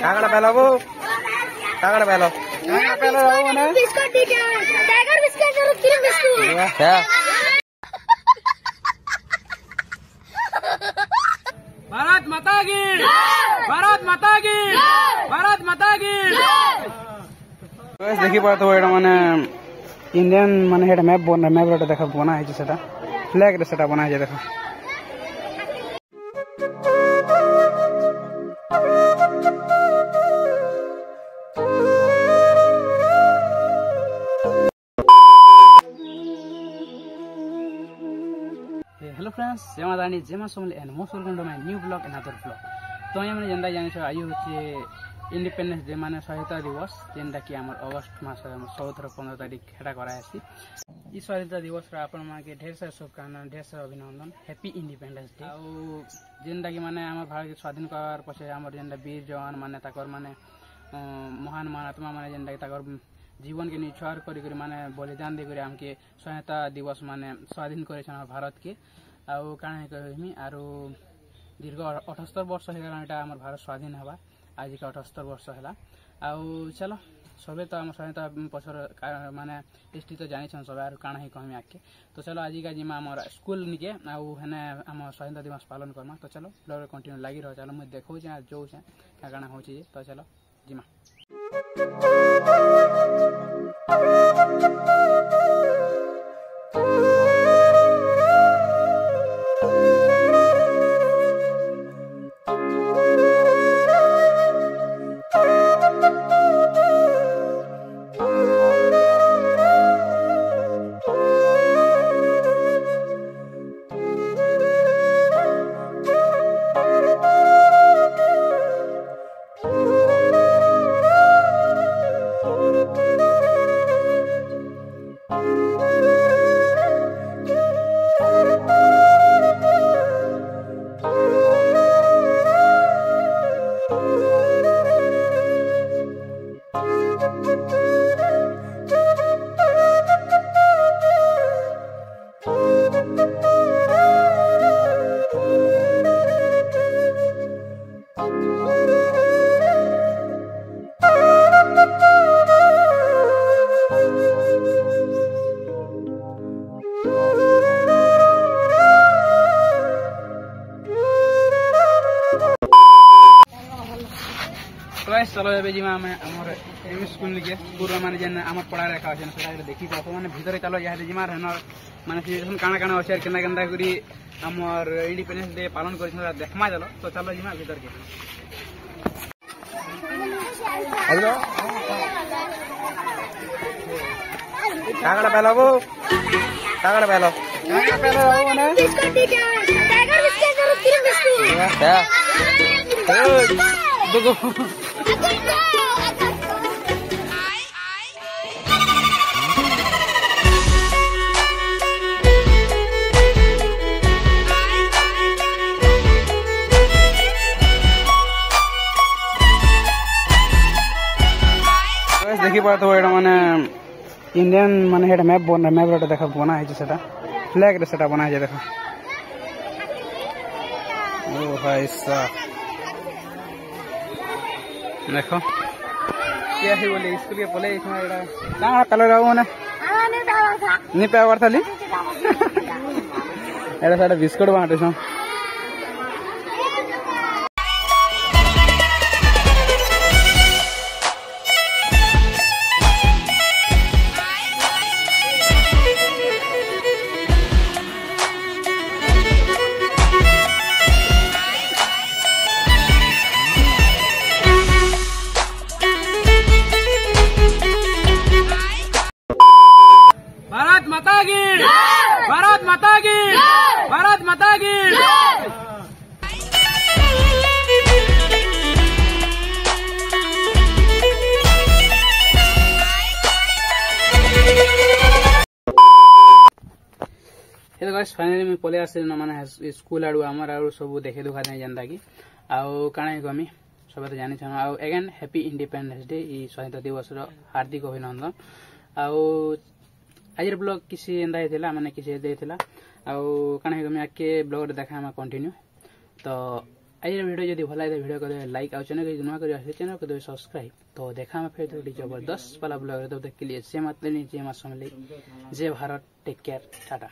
कागड़ पहला वो कागड़ पहलो ना बिस्कुट दीजिए टाइगर बिस्कुट और क्रीम बिस्कुट क्या भारत माता की भारत माता की भारत माता की देखी पातो एटा माने इंडियन माने हेटा मैप रे देखा बना है सेटा फ्लैग रे सेटा बना है देखो हेलो फ्रेंड्स जय माता रानी जय मां समले and most welcome to my new blog another blog तो ये मैंने जेनता जानिछ आज होचे इंडिपेंडेंस डे माने स्वाधीनता दिवस जेनता कि हमर अगस्त मास 14 15 तारिख हेटा करा आसी ई स्वाधीनता दिवस रा अपन मा के ढेर सारा शुभकामना ढेर सारा अभिनंदन हैप्पी इंडिपेंडेंस डे आ जेनता कि माने हमर भारत के स्वाधीन करार पछे हमर जेनता वीर जवान माने ताकर माने महान महात्मा माने जेनता ताकर जीवन के निछावर करी माने बलिदान दे हमके स्वाधीनता दिवस माने स्वाधीन करे भारत के आउ काना कहमी आरो दीर्घ 78 वर्ष हो गला हमर भारत स्वाधीन हवा आज के 78 वर्ष हला आउ चलो सबे तो हमर स्वाधीनता पछर माने हिस्ट्री तो जानि छन सबे आरो काना ही कहमी आके तो चलो आज का जिमा हमर स्कूल निके आउ हने हमर स्वाधीनता दिवस पालन करमा तो चलो ब्लॉग कंटिन्यू लागी रह चलो मैं देखौ जे जो छे का काना होची तो चलो जिमा चलो जिमा हमर एम स्कूल के पूर्व माने जेन हमर पढ़ा रखा छै सेटा देखि पातो माने भीतर चलो या जिमा रहन माने सिचुएशन काना काना होछे केना केना करी हमर इंडिपेंडेंस डे पालन करि छै देखमा चलो तो चलो जिमा भीतर के हेलो कागड़ पहलो वो कागड़ पहलो ना बिस्कुट दीजिए टाइगर बिस्कुट और क्रीम बिस्कुट क्या देखो देखी पातो एटा माने इंडियन माने हेटा मैप रे देखा बना है सेटा फ्लैग रे सेटा बना है देखो ओ भाई साहब देखो क्या है बोले स्कूल के बोले इसमें एटा ना कलर आउ ना नहीं पावर थाली एटा साडा बिस्कुट बांटे छ भारत माता की भारत माता की भारत माता की हेलो गाइस फाइनली मैं पले आसे माने स्कूल आडू हमर आडू सब देखे दुखा दे जनता की आउ काना कमी सब तो जानि छन आउ अगेन हैप्पी इंडिपेंडेंस डे ई स्वाधीनता दिवस रो हार्दिक अभिनंदन आउ आज ब्लॉग किसी एंदा हेतिला किसी देथिला आउ काना कमी आके ब्लॉग रे देखा हम कंटिन्यू तो आज वीडियो जब भल लगे वीडियो कर लाइक आउ चैनल नुआ कर चैनल कर सब्सक्राइब। तो देखा फिर जबरदस्त वाला ब्लॉग तब तक के लिए जय माता जय मां समलेई, जय भारत, टेक केयर, टाटा।